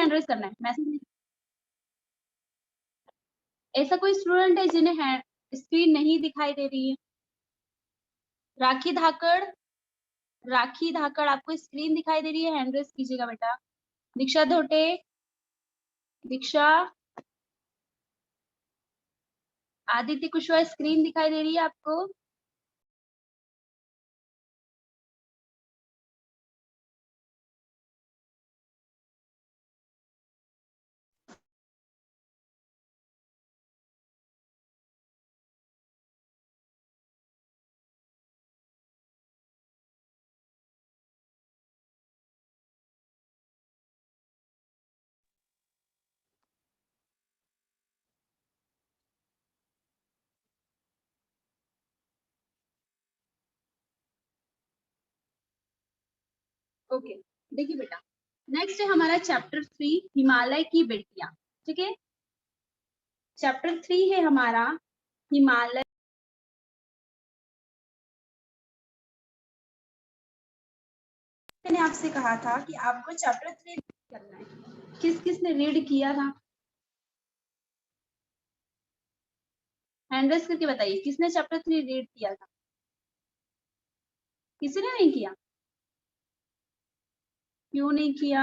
Hand raise करना है, message. ऐसा कोई स्टूडेंट है जिन्हें स्क्रीन नहीं दिखाई दे रही है? राखी धाकड़, राखी धाकड़ आपको स्क्रीन दिखाई दे रही है? हैंड रेस कीजिएगा बेटा। दीक्षा धोटे, दीक्षा, आदित्य कुशवाहा स्क्रीन दिखाई दे रही है आपको? ओके, देखिए बेटा, नेक्स्ट है हमारा चैप्टर 3 हिमालय की बेटियां। ठीक है, चैप्टर 3 है हमारा हिमालय। मैंने आपसे कहा था कि आपको चैप्टर 3 करना है। किस किस ने रीड किया था? हैंड रेस करके बताइए, किसने चैप्टर 3 रीड किया था? किसी ने नहीं किया? क्यों नहीं किया?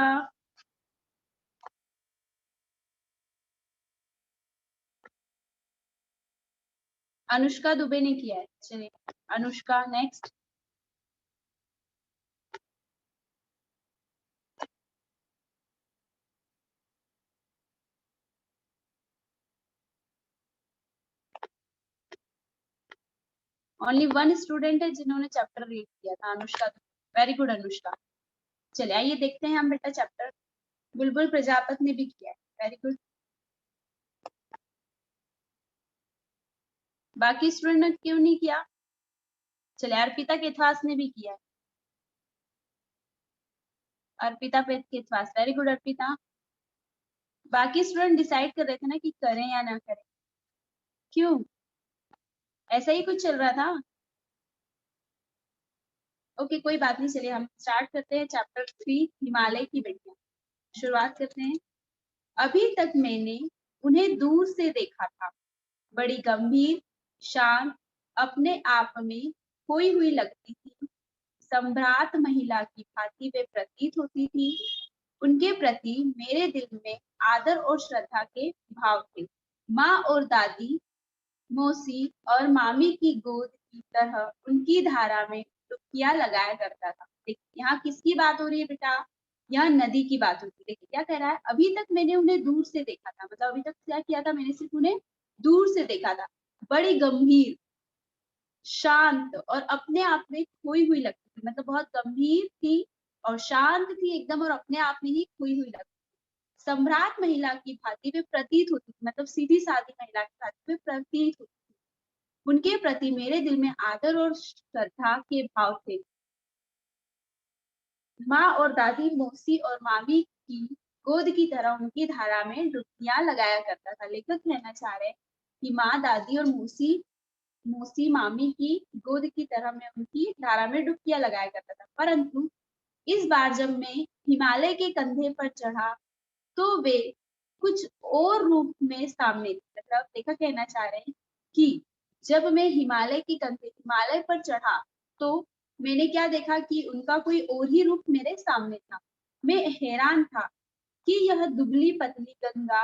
अनुष्का दुबे ने किया है। चलिए Anushka, next. Only one student है जिन्होंने चैप्टर रीड किया था, अनुष्का। Very good Anushka. चलिए आइए देखते हैं हम बेटा चैप्टर। बुलबुल प्रजापति ने भी किया है, वेरी गुड। बाकी स्टूडेंट ने क्यों नहीं किया? चलिए अर्पिता केथवास ने भी किया है। Arpita Kethwas, very good Arpita. बाकी स्टूडेंट डिसाइड कर रहे थे ना कि करें या ना करें, क्यों? ऐसा ही कुछ चल रहा था? ओके कोई बात नहीं, चलिए हम स्टार्ट करते हैं चैप्टर 3 हिमालय की बेटियां। शुरुआत करते हैं। अभी तक मैंने उन्हें दूर से देखा था, बड़ी गंभीर, शांत, अपने आप में खोई हुई लगती थी, सम्भ्रात महिला की भांति वे प्रतीत होती थी। उनके प्रति मेरे दिल में आदर और श्रद्धा के भाव थे। माँ और दादी, मौसी और मामी की गोद की तरह उनकी धारा में डुबकियां लगाया करता था। देखिए यहाँ किसकी बात हो रही है बेटा? यहाँ नदी की बात होती है। देखिए क्या कह रहा है, अभी तक मैंने उन्हें दूर से देखा था, मतलब अभी तक क्या किया था, मैंने सिर्फ उन्हें दूर से देखा था, बड़ी गंभीर, शांत और अपने आप में खोई हुई लगती थी, मतलब बहुत गंभीर थी और शांत थी एकदम, और अपने आप में ही खोई हुई लगती। सम्राट महिला की भांति वे प्रतीत होती थी, मतलब सीधी सादी महिला की भांति वे प्रतीत होती। उनके प्रति मेरे दिल में आदर और श्रद्धा के भाव थे। माँ और दादी, मौसी और मामी की गोद की तरह उनकी धारा में डुबकियां लगाया करता था। लेखक कहना चाह रहे हैं कि माँ, दादी और मौसी मामी की गोद की तरह मैं उनकी धारा में डुबकियां लगाया करता था। परंतु इस बार जब मैं हिमालय के कंधे पर चढ़ा तो वे कुछ और रूप में सामने थे। मतलब लेखक कहना चाह रहे हैं कि जब मैं हिमालय पर चढ़ा तो मैंने क्या देखा कि उनका कोई और ही रूप मेरे सामने था। मैं हैरान था कि यह दुबली पतली गंगा,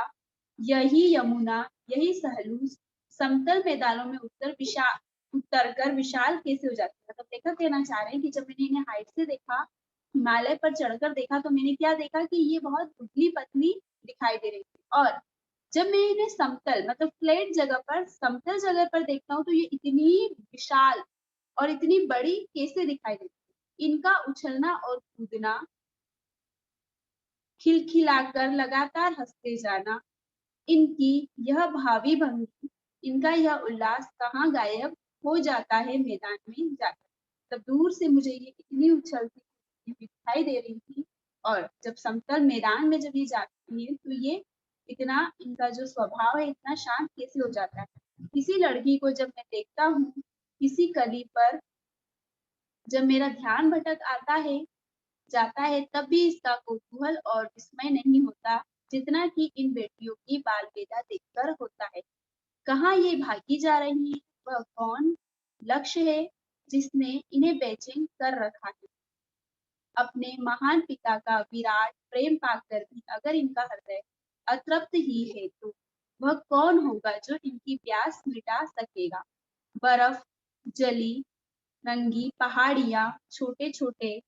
यही यमुना, यही सहेलूस समतल मैदानों में उतरकर विशाल कैसे हो जाती है। मतलब लेखक कहना चाह रहे हैं कि जब मैंने इन्हें हाइट से देखा, हिमालय पर चढ़कर देखा, तो मैंने क्या देखा कि ये बहुत दुबली पतली दिखाई दे रही थी। और जब मैं इन्हें समतल, मतलब फ्लैट जगह पर, समतल जगह पर देखता हूँ तो ये इतनी विशाल और इतनी बड़ी कैसे दिखाई देती है। इनका उछलना और कूदना, खिलखिलाकर लगातार हंसते जाना, इनकी यह भावी भंगी, इनका यह उल्लास कहाँ गायब हो जाता है मैदान में जाकर। तब दूर से मुझे ये इतनी उछलती दिखाई दे रही थी, और जब समतल मैदान में जब ये जाती है तो ये इतना, इनका जो स्वभाव है इतना शांत कैसे हो जाता है। किसी लड़की को जब मैं देखता हूँ, किसी कली पर जब मेरा ध्यान भटक आता है, जाता है तब भी इसका कौतूहल और विस्मय नहीं होता जितना कि इन बेटियों की बाल वेदा देखकर होता है। कहाँ ये भागी जा रही हैं? वह कौन लक्ष्य है जिसने इन्हें बेचैन कर रखा है? अपने महान पिता का विराट प्रेम पाकर भी अगर इनका हृदय अतृप्त ही है तो वह कौन होगा जो इनकी प्यास मिटा सकेगा? बर्फ जली नंगी पहाड़ियाँ, छोटे-छोटे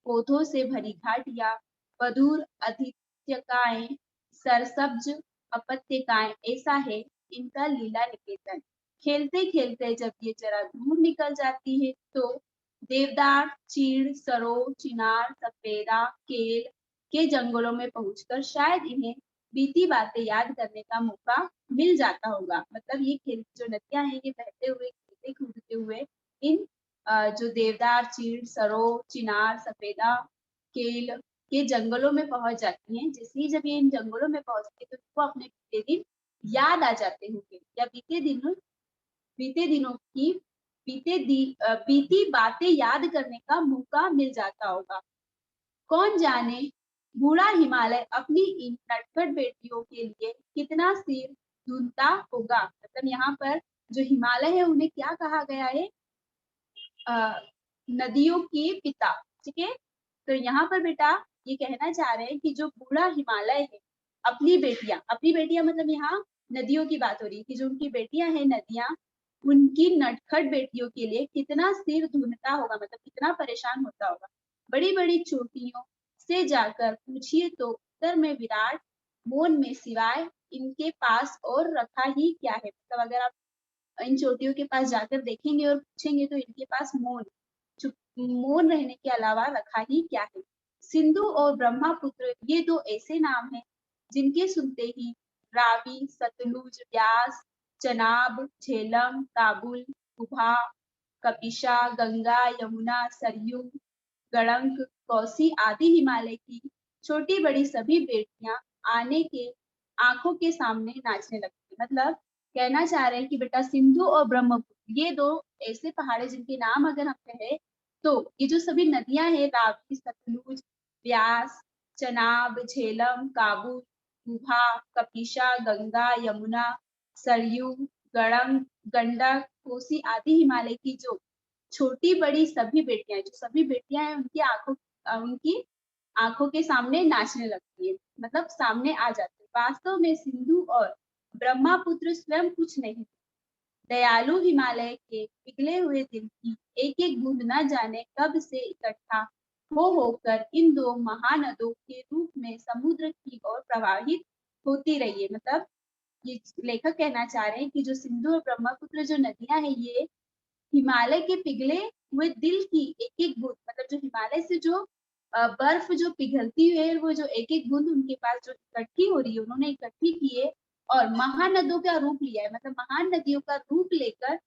पौधों से भरी घाटियाँ, मधुर अतिथ्यकाएँ, सरसब्ज उपत्यकाएँ, ऐसा है इनका लीला निकेतन। खेलते-खेलते जब ये जरा दूर निकल जाती है, तो देवदार, चीड़, सरो, चिनार, सफेदा, केल के जंगलों में पहुँचकर शायद इन्हें बीती बातें याद करने का मौका मिल जाता होगा। मतलब ये खेल जो नदियाँ हैं, ये बहते हुए, खेलते-कूदते हुए इन जो देवदार, चीड़, सरो, चिनार, सफेदा, केल के जंगलों में पहुँच जाती हैं। जैसे ही जब ये इन जंगलों में पहुँचती है तो इनको अपने बीते दिन याद आ जाते होंगे या बीती बातें याद करने का मौका मिल जाता होगा। कौन जाने बूढ़ा हिमालय अपनी इन नटखट बेटियों के लिए कितना सिर धुनता होगा। मतलब यहाँ पर जो हिमालय है उन्हें क्या कहा गया है? नदियों के पिता, ठीक है? तो यहाँ पर बेटा ये कहना चाह रहे हैं कि जो बूढ़ा हिमालय है, अपनी बेटियां मतलब यहाँ नदियों की बात हो रही है कि जो उनकी बेटियां हैं नदियां, उनकी नटखट बेटियों के लिए कितना सिर धुनता होगा, मतलब कितना परेशान होता होगा। बड़ी-बड़ी चोटियों से जाकर पूछिए तो उत्तर में विराट मौन में सिवाय इनके पास और रखा ही क्या है? मतलब अगर आप इन चोटियों के पास जाकर देखेंगे और पूछेंगे तो इनके पास मौन रहने के अलावा रखा ही क्या है? सिंधु और ब्रह्मपुत्र ये दो ऐसे नाम हैं जिनके सुनते ही रावी, सतलुज, व्यास, चनाब, झेलम, काबुल, कुभा, कपिशा, गंगा, यमुना, सरयू, गड़ंक, कोसी आदि हिमालय की छोटी-बड़ी सभी बेटियां आने के आंखों के सामने नाचने लगती हैं। मतलब कहना चाह रहे हैं कि बेटा सिंधु और ब्रह्मपुत्र ये दो ऐसे पहाड़ हैं जिनके नाम अगर हम कहें तो ये जो सभी नदियां हैं रावी, सतलुज, व्यास, चनाब, झेलम, काबुल, कुभा, कपिशा, गंगा, यमुना, सरयू, गड़ंक, गंडक, कोसी आदि हिमालय की जो छोटी-बड़ी सभी बेटियाँ हैं, जो सभी बेटियाँ हैं उनकी आँखों के सामने नाचने लगती है, मतलब सामने आ जाती है। वास्तव में सिंधु और ब्रह्मपुत्र स्वयं कुछ नहीं, दयालु हिमालय के पिघले हुए दिल की एक-एक बूंद न जाने कब से इकट्ठा होकर इन दो महानदों के रूप में समुद्र की ओर प्रवाहित होती रही है। मतलब ये लेखक कहना चाह रहे हैं कि जो सिंधु और ब्रह्मपुत्र जो नदियाँ हैं ये हिमालय के पिघले हुए दिल की एक-एक बूंद, मतलब जो हिमालय से जो बर्फ जो पिघलती है वो जो एक-एक बूंद उनके पास जो इकट्ठी हो रही है, उन्होंने इकट्ठी की है और महानदों का रूप लिया है, मतलब महान नदियों का रूप लेकर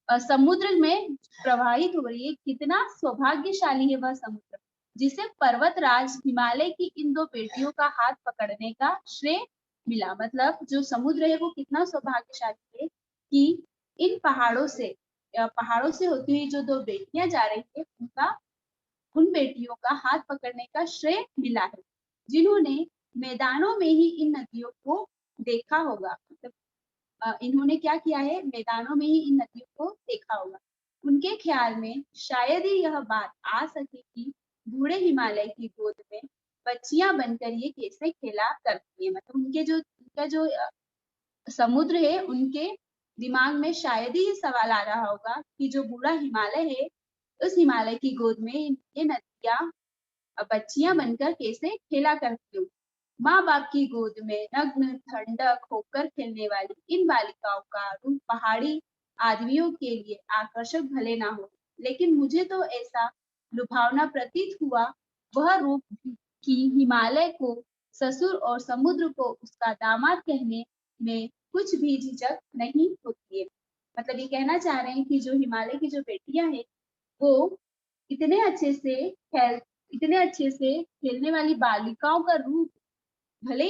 समुद्र में प्रवाहित हो रही है। कितना सौभाग्यशाली है वह समुद्र, जिसे पर्वतराज हिमालय की इन 2 बेटियों का हाथ पकड़ने का श्रेय मिला। मतलब जो समुद्र है वो कितना सौभाग्यशाली है कि इन पहाड़ों से होती हुई जो 2 बेटियाँ जा रही हैं, उन बेटियों का हाथ पकड़ने का श्रेय मिला है, जिन्होंने मैदानों में ही इन नदियों को देखा होगा। मतलब इन्होंने क्या किया है, मैदानों में ही इन नदियों को देखा होगा। उनके ख्याल में शायद ही यह बात आ सके कि बूढ़े हिमालय की गोद में बच्चियां बनकर ये कैसे खेला करती है। मतलब उनका जो समुद्र है उनके दिमाग में शायद ही ये सवाल आ रहा होगा कि जो बूढ़ा हिमालय है उस हिमालय की गोद में ये नदियां बच्चियां बनकर कैसे खेला करती हूँ। माँ बाप की गोद में नग्न ठंडक होकर खेलने वाली इन बालिकाओं का रूप पहाड़ी आदमियों के लिए आकर्षक भले ना हो, लेकिन मुझे तो ऐसा लुभावना प्रतीत हुआ वह रूप कि हिमालय को ससुर और समुद्र को उसका दामाद कहने में कुछ भी झिझक नहीं होती है। मतलब ये कहना चाह रहे हैं कि जो हिमालय की जो बेटियां हैं वो इतने अच्छे से खेल इतने अच्छे से खेलने वाली बालिकाओं का रूप भले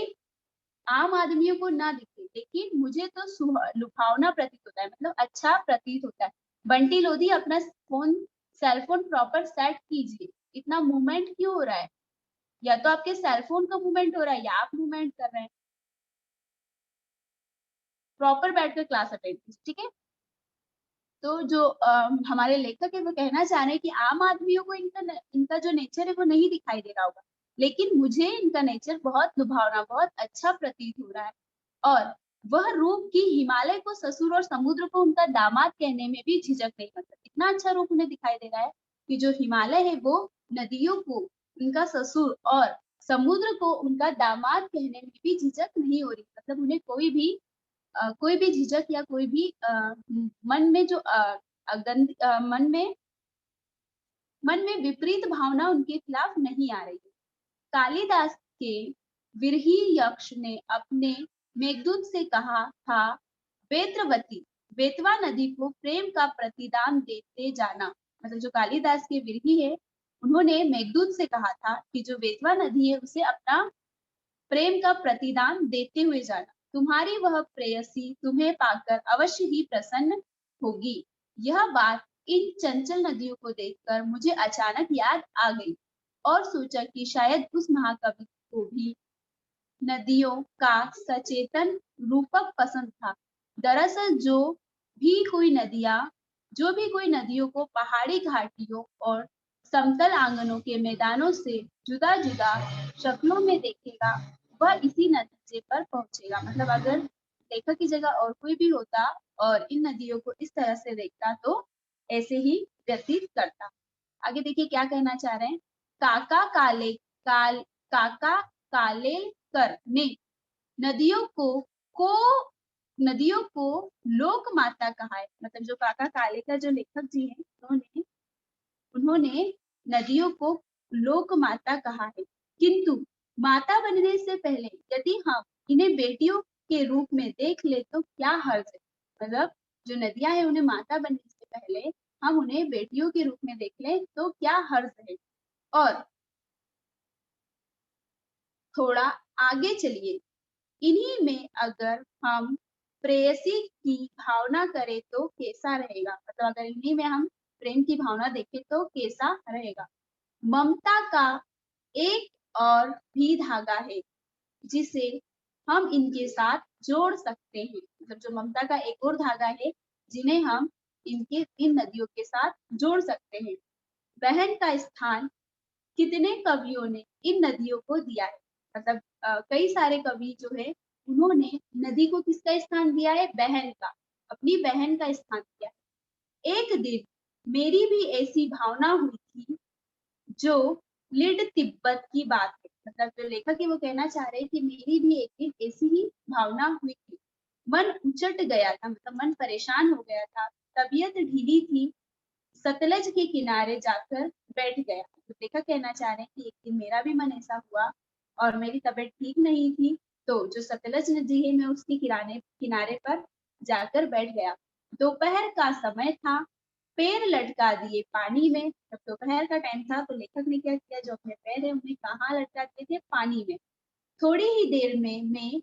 आम आदमियों को ना दिखे, लेकिन मुझे तो लुभावना प्रतीत होता है, मतलब अच्छा प्रतीत होता है। बंटी लोधी अपना सेलफोन प्रॉपर सेट कीजिए, इतना मूवमेंट क्यों हो रहा है? या तो आपके सेल फोन का मूवमेंट हो रहा है या आप मूवमेंट कर रहे हैं। प्रॉपर बैठकर क्लास अटेंड कीजिए, ठीक है? तो जो हमारे लेखक है वो कहना चाह रहे हैं कि आम आदमियों को इनका जो नेचर है वो नहीं दिखाई दे रहा होगा, लेकिन मुझे इनका नेचर बहुत लुभावना, बहुत अच्छा प्रतीत हो रहा है। और वह रूप की हिमालय को ससुर और समुद्र को उनका दामाद कहने में भी झिझक नहीं, मतलब इतना अच्छा रूप उन्हें दिखाई दे रहा है कि जो हिमालय है वो नदियों को उनका ससुर और समुद्र को उनका दामाद कहने में भी झिझक नहीं हो रही। मतलब उन्हें कोई भी झिझक या कोई भी मन में जो मन में विपरीत भावना उनके खिलाफ नहीं आ रही है। कालिदास के विरही यक्ष ने अपने मेघदूत से कहा था, वेत्रवती, बेतवा नदी को प्रेम का प्रतिदान देते जाना। मतलब जो कालिदास के विरही है, उन्होंने मेघदूत से कहा था कि जो बेतवा नदी है उसे अपना प्रेम का प्रतिदान देते हुए जाना। तुम्हारी वह प्रेयसी तुम्हें पाकर अवश्य ही प्रसन्न होगी। यह बात इन चंचल नदियों को देखकर मुझे अचानक याद आ गई और सोचा कि शायद उस महाकवि को भी नदियों का सचेतन रूपक पसंद था। दरअसल जो भी कोई नदियों को पहाड़ी घाटियों और समतल आंगनों के मैदानों से जुदा जुदा शक्लों में देखेगा, वह इसी नतीजे पर पहुंचेगा। मतलब अगर लेखक की जगह और कोई भी होता और इन नदियों को इस तरह से देखता तो ऐसे ही व्यतीत करता। आगे देखिए क्या कहना चाह रहे हैं। काका काले कर ने नदियों को नदियों को लोक माता कहा है। मतलब जो काका कालेकर जो लेखक जी हैं, उन्होंने नदियों को लोक माता कहा है, किंतु माता बनने से पहले यदि हम इन्हें बेटियों के रूप में देख ले तो क्या हर्ज है। मतलब जो नदियां हैं उन्हें माता बनने से पहले हम उन्हें बेटियों के रूप में देख लें तो क्या हर्ज है। और थोड़ा आगे चलिए, इन्हीं में अगर हम प्रेयसी की भावना करें तो कैसा रहेगा। मतलब अगर इन्हीं में हम प्रेम की भावना देखें तो कैसा रहेगा। ममता का एक और भी धागा है जिसे हम इनके साथ जोड़ सकते हैं। मतलब जो ममता का एक और धागा है जिन्हें हम इन नदियों के साथ जोड़ सकते हैं। बहन का स्थान कितने कवियों ने इन नदियों को दिया है। मतलब कई सारे कवि जो है उन्होंने नदी को किसका स्थान दिया है, बहन का, अपनी बहन का स्थान दिया है। एक दिन मेरी भी ऐसी भावना हुई थी जो लिड तिब्बत की बात है। मतलब जो लेखक है वो कहना चाह रहे हैं कि मेरी भी एक दिन ऐसी ही भावना हुई थी। मन उचट गया था, मतलब मन परेशान हो गया था, तबीयत ढीली थी, सतलज के किनारे जाकर बैठ गया। तो लेखक कहना चाह रहे हैं कि एक दिन मेरा भी मन ऐसा हुआ और मेरी तबीयत ठीक नहीं थी, तो जो सतलज नदी है मैं उसके किनारे किनारे पर जाकर बैठ गया। दोपहर का समय था, पैर लटका दिए पानी में। जब दोपहर का टाइम था तो लेखक ने क्या किया, जो अपने पैर है उन्हें कहाँ लटका दिए थे, पानी में। थोड़ी ही देर में मैं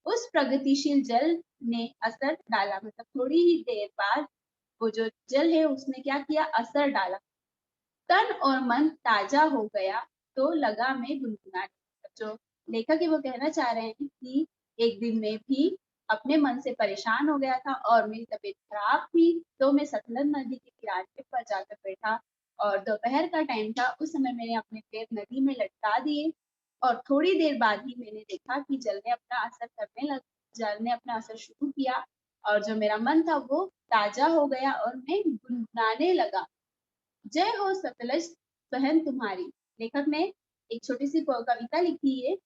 उस प्रगतिशील जल ने असर डाला। मतलब थोड़ी ही देर बाद वो जो जल है उसने क्या किया, असर डाला। तन और मन ताजा हो गया तो लगा मैं गुनगुनाने। जो लेखक है वो कहना चाह रहे हैं कि एक दिन मैं भी अपने मन से परेशान हो गया था और मेरी तबीयत खराब थी, तो मैं सतलज नदी के किनारे पर जाकर बैठा और दोपहर का टाइम था। उस समय मैंने अपने पैर नदी में लटका दिए और थोड़ी देर बाद ही मैंने देखा कि जल ने अपना असर शुरू किया और जो मेरा मन था वो ताजा हो गया और मैं गुनगुनाने लगा, जय हो सतलज बहन तुम्हारी। लेखक ने एक छोटी सी कविता लिखी है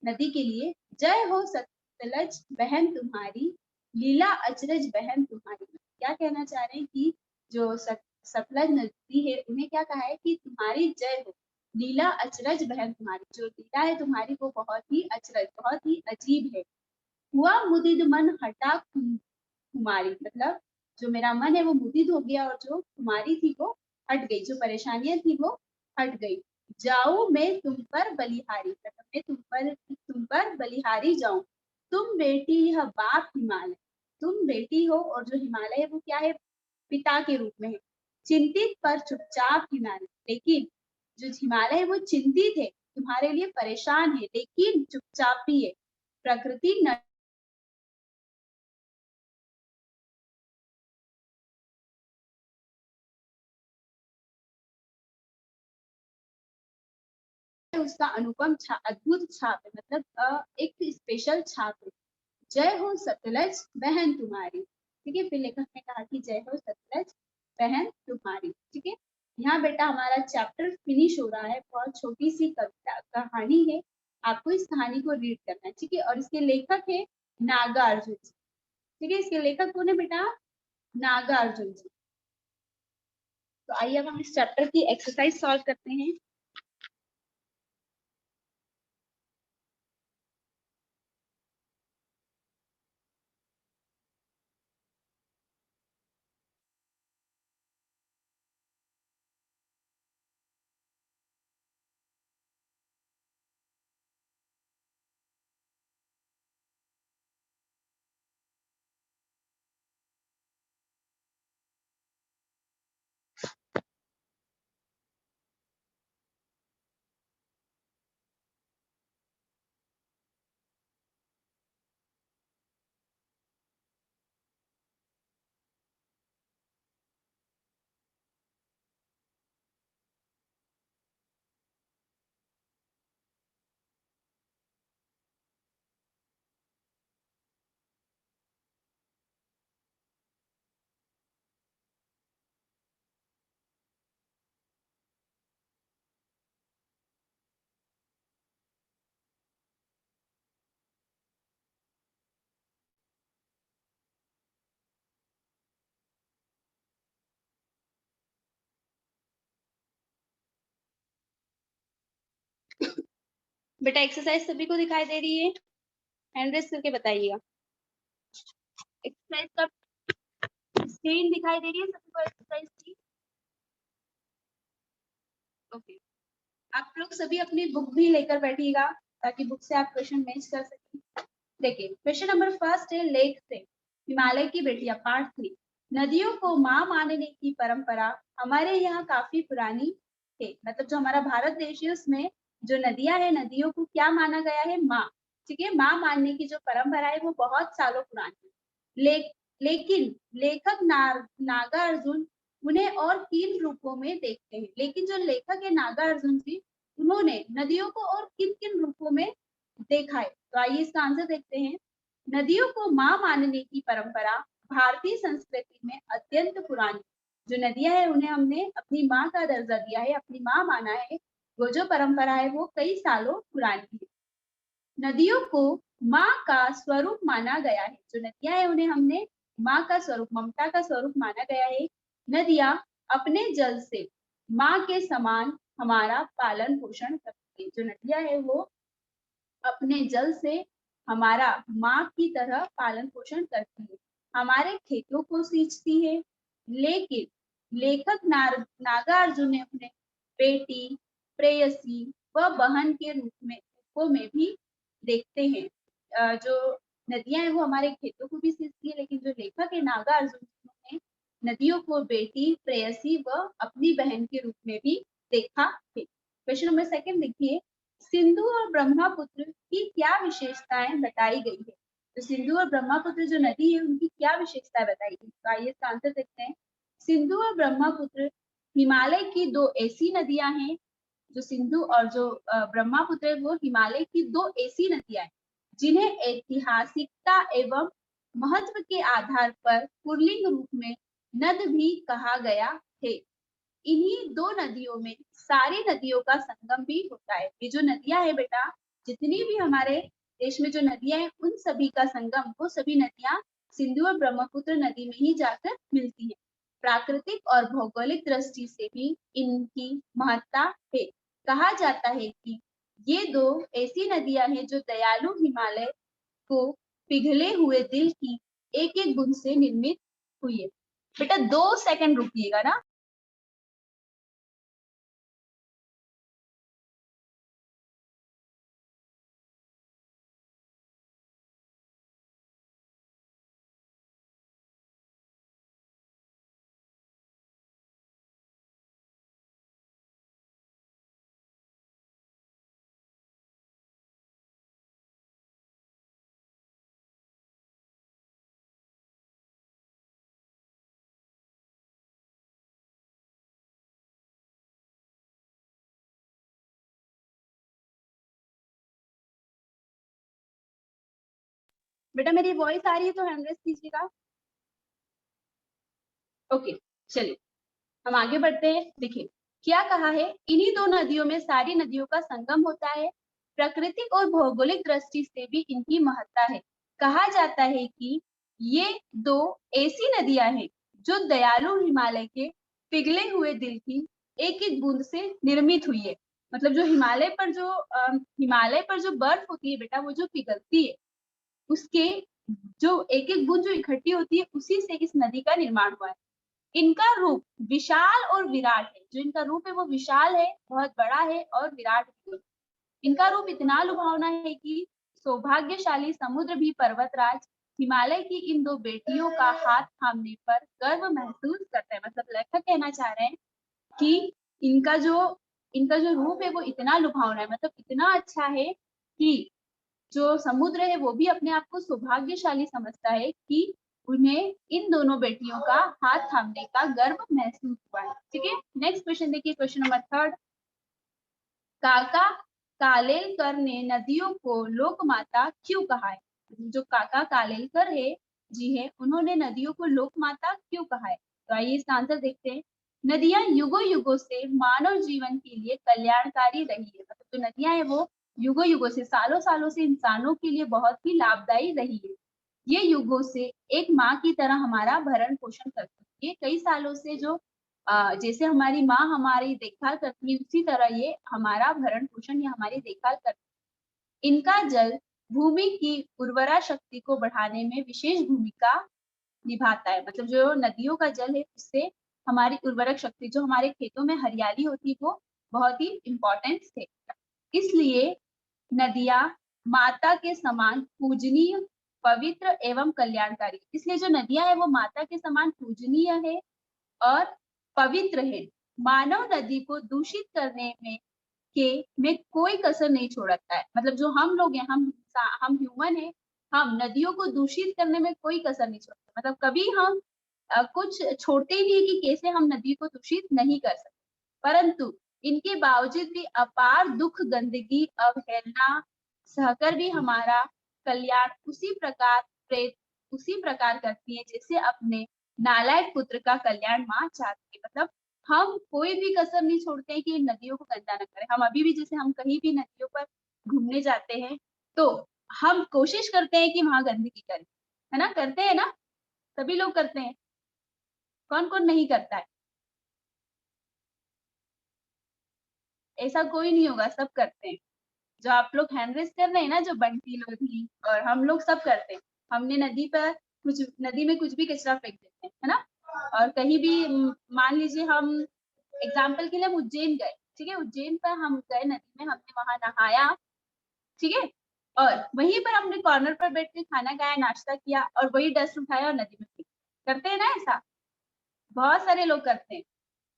नदी के लिए। जय हो सतलज बहन तुम्हारी, लीला अचरज बहन तुम्हारी। क्या कहना चाह रहे हैं कि जो सतलज नदी है उन्हें क्या कहा है कि तुम्हारी जय हो, लीला अचरज बहन तुम्हारी। जो लीला है तुम्हारी वो बहुत ही अचरज, बहुत ही अजीब है। हुआ मुदिद मन हटा खुमारी। मतलब जो मेरा मन है वो मुदिद हो गया और जो तुम्हारी थी वो हट गई, जो परेशानियां थी वो हट गई। जाऊं मैं तुम पर बलिहारी, मतलब मैं तुम पर बलिहारी जाऊं। तुम बेटी यह बाप हिमालय, तुम बेटी हो और जो हिमालय है वो क्या है, पिता के रूप में है। चिंतित पर चुपचाप हिमालय, लेकिन जो हिमालय है वो चिंतित है, तुम्हारे लिए परेशान है, लेकिन चुपचाप भी है। प्रकृति न उसका अनुपम अद्भुत छाप है, मतलब एक स्पेशल छाप है। जय हो सतलज बहन तुम्हारी। ठीक है, फिर लेखक ने कहा कि जय हो सतलज बहन तुम्हारी। ठीक है, यहाँ बेटा हमारा चैप्टर फिनिश हो रहा है। बहुत छोटी सी कविता कहानी है, आपको इस कहानी को रीड करना है। ठीक है, और इसके लेखक है नागार्जुन जी। ठीक है, इसके लेखक कौन है बेटा? नागार्जुन जी। तो आइए अब हम इस चैप्टर की एक्सरसाइज सॉल्व करते हैं। बेटा एक्सरसाइज सभी को दिखाई दे रही है? हैंड रेस करके बताइएगा। एक्सरसाइज का स्क्रीन दिखाई दे रही है सभी को एक्सरसाइज की? ओके, आप लोग सभी अपनी बुक भी लेकर बैठिएगा ताकि बुक से आप क्वेश्चन मैच कर सकें। देखिए क्वेश्चन नंबर फर्स्ट है, लेख से हिमालय की बेटियां, पार्ट 3। नदियों को माँ मानने की परंपरा हमारे यहाँ काफी पुरानी है। मतलब जो हमारा भारत देश है उसमें जो नदियां है, नदियों को क्या माना गया है? माँ। ठीक है, माँ मानने की जो परंपरा है वो बहुत सालों पुरानी है। लेकिन लेखक नागार्जुन उन्हें और 3 रूपों में देखते हैं। लेकिन जो लेखक है नागार्जुन जी, उन्होंने नदियों को और किन किन रूपों में देखा है? तो आइए इसका आंसर देखते हैं। नदियों को माँ मानने की परंपरा भारतीय संस्कृति में अत्यंत पुरानी। जो नदियां है उन्हें हमने अपनी माँ का दर्जा दिया है, अपनी माँ माना है। वो जो परंपरा है वो कई सालों पुरानी है। नदियों को माँ का स्वरूप माना गया है। जो नदियां है उन्हें हमने माँ का स्वरूप, ममता का स्वरूप माना गया है। नदियां अपने जल से माँ के समान हमारा पालन पोषण करती है। जो नदियां है वो अपने जल से हमारा माँ की तरह पालन पोषण करती है, हमारे खेतों को सींचती है। लेकिन लेखक नागार्जुन ने उन्हें बेटी, प्रेयसी व बहन के रूपों में भी देखते हैं। जो नदियां हैं वो हमारे खेतों को भी सींचती है, लेकिन जो लेखक है नागार्जुन ने नदियों को बेटी, प्रेयसी व अपनी बहन के रूप में भी देखा है। क्वेश्चन नंबर सेकंड देखिए, सिंधु और ब्रह्मपुत्र की क्या विशेषताएं बताई गई है? तो सिंधु और ब्रह्मपुत्र जो नदी है उनकी क्या विशेषताएं बताई गई? तो आइए इसका आंसर देखते हैं। सिंधु और ब्रह्मपुत्र हिमालय की 2 ऐसी नदियां हैं। जो सिंधु और जो ब्रह्मपुत्र है वो हिमालय की 2 ऐसी नदियां हैं जिन्हें ऐतिहासिकता एवं महत्व के आधार पर पुल्लिंग रूप में नद भी कहा गया है। इन्हीं 2 नदियों में सारी नदियों का संगम भी होता है। ये जो नदियां है बेटा, जितनी भी हमारे देश में जो नदियां हैं उन सभी का संगम, वो सभी नदियां सिंधु और ब्रह्मपुत्र नदी में ही जाकर मिलती है। प्राकृतिक और भौगोलिक दृष्टि से भी इनकी महत्ता है। कहा जाता है कि ये 2 ऐसी नदियां हैं जो दयालु हिमालय को पिघले हुए दिल की एक एक बूंद से निर्मित हुई है। बेटा 2 सेकंड रुकिएगा ना। बेटा मेरी वॉइस आ रही है तो हैंड रेस कीजिएगा। ओके, चलिए हम आगे बढ़ते हैं। देखिए क्या कहा है, इन्हीं दो नदियों में सारी नदियों का संगम होता है। प्राकृतिक और भौगोलिक दृष्टि से भी इनकी महत्ता है। कहा जाता है कि ये दो ऐसी नदियां हैं जो दयालु हिमालय के पिघले हुए दिल की एक एक बूंद से निर्मित हुई है। मतलब जो हिमालय पर जो बर्फ होती है बेटा, वो जो पिघलती है, उसके जो एक एक बूंद जो इकट्ठी होती है, उसी से इस नदी का निर्माण हुआ है। इनका रूप विशाल और विराट है। जो इनका रूप है वो विशाल है, बहुत बड़ा है और विराट है। इनका रूप इतना लुभावना है कि सौभाग्यशाली समुद्र भी पर्वतराज हिमालय की इन दो बेटियों का हाथ थामने पर गर्व महसूस करते हैं। मतलब लेखक कहना चाह रहे हैं कि इनका जो इनका जो रूप है वो इतना लुभावना है, मतलब इतना अच्छा है कि जो समुद्र है वो भी अपने आप को सौभाग्यशाली समझता है कि उन्हें इन दोनों बेटियों का हाथ थामने का गर्व महसूस हुआ है। ठीक है, नेक्स्ट क्वेश्चन देखिए, क्वेश्चन नंबर 3। काका कालेलकर ने नदियों को लोकमाता क्यों कहा है? जो काका कालेलकर है जी है, उन्होंने नदियों को लोकमाता क्यों कहा है? तो आइए इसका आंसर देखते हैं। नदियां युगों युगों से मानव जीवन के लिए कल्याणकारी रही है। मतलब जो नदियां है वो युगों युगों से, सालों सालों से इंसानों के लिए बहुत ही लाभदायी रही है। ये युगों से एक माँ की तरह हमारा भरण पोषण करती है। कई सालों से जो जैसे हमारी माँ हमारी देखभाल करती है, उसी तरह ये हमारा भरण पोषण या हमारी देखभाल करती है। इनका जल भूमि की उर्वरा शक्ति को बढ़ाने में विशेष भूमिका निभाता है। मतलब जो नदियों का जल है उससे हमारी उर्वरक शक्ति, जो हमारे खेतों में हरियाली होती है, वो बहुत ही इम्पोर्टेंट है। इसलिए नदियां माता के समान पूजनीय, पवित्र एवं कल्याणकारी। इसलिए जो नदियां है वो माता के समान पूजनीय है और पवित्र है। मानव नदी को दूषित करने में कोई कसर नहीं छोड़ता है। मतलब जो हम लोग हैं, हम ह्यूमन है, हम नदियों को दूषित करने में कोई कसर नहीं छोड़ते। मतलब कभी हम कुछ छोड़ते ही नहीं कि कैसे हम नदी को दूषित नहीं कर सकते। परंतु इनके बावजूद भी अपार दुख, गंदगी, अवहेलना सहकर भी हमारा कल्याण उसी प्रकार करती है जैसे अपने नालायक पुत्र का कल्याण माँ चाहती है। मतलब हम कोई भी कसर नहीं छोड़ते हैं कि नदियों को गंदा न करें। हम अभी भी जैसे हम कहीं भी नदियों पर घूमने जाते हैं तो हम कोशिश करते हैं कि वहां गंदगी करें, है ना? करते हैं ना? सभी लोग करते हैं। कौन कौन नहीं करता है? ऐसा कोई नहीं होगा, सब करते हैं। जो आप लोग हैंड रेस कर रहे हैं ना, जो बंटी लोधी और हम लोग सब करते हैं। हमने नदी में कुछ भी कचरा फेंक देते हैं, है ना? और कहीं भी मान लीजिए हम एग्जाम्पल के लिए हम उज्जैन गए, ठीक है? उज्जैन पर हम गए नदी में, हमने वहां नहाया, ठीक है? और वहीं पर हमने कॉर्नर पर बैठ के खाना खाया, नाश्ता किया और वही डस्ट उठाया और नदी में फेंक। करते हैं ना ऐसा? बहुत सारे लोग करते हैं।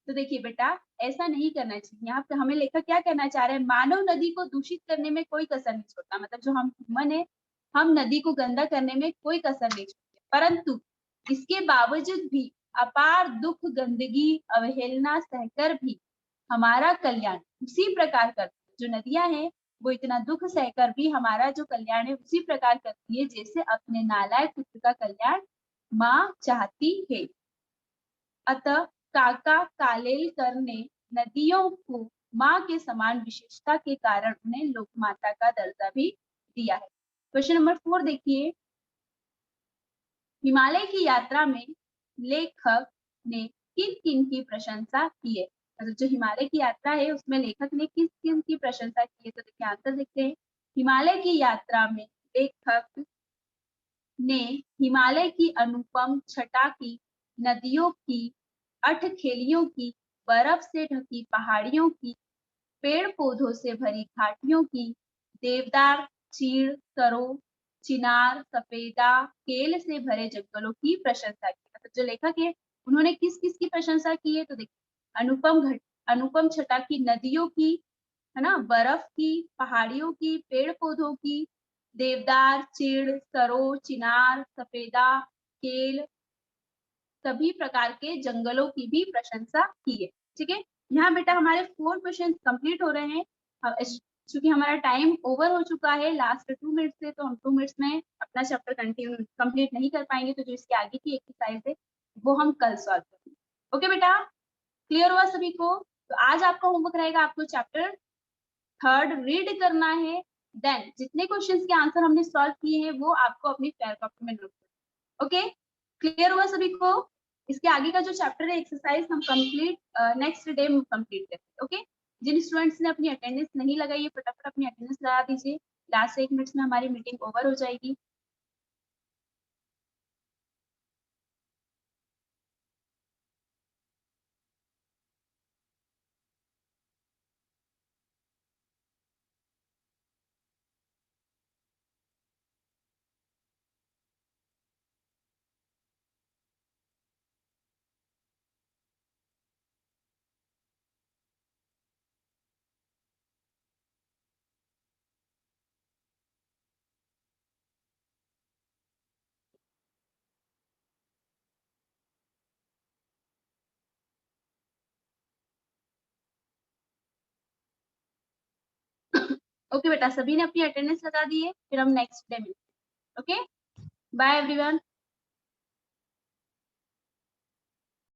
तो देखिए बेटा, ऐसा नहीं करना चाहिए। यहाँ पे हमें लेखक क्या कहना चाह रहे हैं, मानव नदी को दूषित करने में कोई कसर नहीं छोड़ता। मतलब जो हम ह्यूमन है, हम नदी को गंदा करने में कोई कसर नहीं छोड़ते, परंतु इसके बावजूद भी अपार दुख, गंदगी, अवहेलना सहकर भी हमारा कल्याण उसी प्रकार करती है। जो नदियां हैं वो इतना दुख सहकर भी हमारा जो कल्याण है उसी प्रकार करती है जैसे अपने नालायक पुत्र का कल्याण माँ चाहती है। अतः काका कालेलकर ने नदियों को माँ के समान विशेषता के कारण उन्हें लोकमाता का दर्जा भी दिया है। क्वेश्चन नंबर 4 देखिए, हिमालय की यात्रा में लेखक ने किन किन की प्रशंसा की है? मतलब जो हिमालय की यात्रा है उसमें लेखक ने किस किन की प्रशंसा की है? तो देखिए आंसर देखते हैं। हिमालय की यात्रा में लेखक ने हिमालय की अनुपम छटा की, नदियों की अठखेलियों की, बर्फ से ढकी पहाड़ियों की, पेड़ पौधों से भरी घाटियों की, देवदार, चीड़, सरो, चिनार, सफेदा, केल से भरे जंगलों की प्रशंसा की। मतलब जो लेखक है उन्होंने किस किस की प्रशंसा की है? तो देखिए अनुपम छटा की, नदियों की, है ना, बर्फ की, पहाड़ियों की, पेड़ पौधों की, देवदार, चीड़, सरो, चिनार, सफेदा, केल, सभी प्रकार के जंगलों की भी प्रशंसा की है। ठीक है, यहाँ बेटा हमारे 4 क्वेश्चन कंप्लीट हो रहे हैं। क्योंकि हमारा टाइम ओवर हो चुका है लास्ट 2 मिनट से, तो हम 2 मिनट्स में अपना चैप्टर कंप्लीट नहीं कर पाएंगे। तो जो इसके आगे की एक्सरसाइज है वो हम कल सॉल्व करेंगे। ओके बेटा, क्लियर हुआ सभी को? तो आज आपका होमवर्क रहेगा, आपको चैप्टर 3 रीड करना है। देन जितने क्वेश्चंस के आंसर हमने सॉल्व किए हैं वो आपको अपनी फेयर कॉपी में नोट करना। ओके, क्लियर हुआ सभी को? इसके आगे का जो चैप्टर है एक्सरसाइज हम कंप्लीट नेक्स्ट डे में कंप्लीट करेंगे। ओके, जिन स्टूडेंट्स ने अपनी अटेंडेंस नहीं लगाई है फटाफट अपनी अटेंडेंस लगा दीजिए। लास्ट 1 मिनट में हमारी मीटिंग ओवर हो जाएगी। ओके बेटा, सभी ने अपनी अटेंडेंस लगा दी है, फिर हम नेक्स्ट डे मिलते हैं। Okay, bye everyone.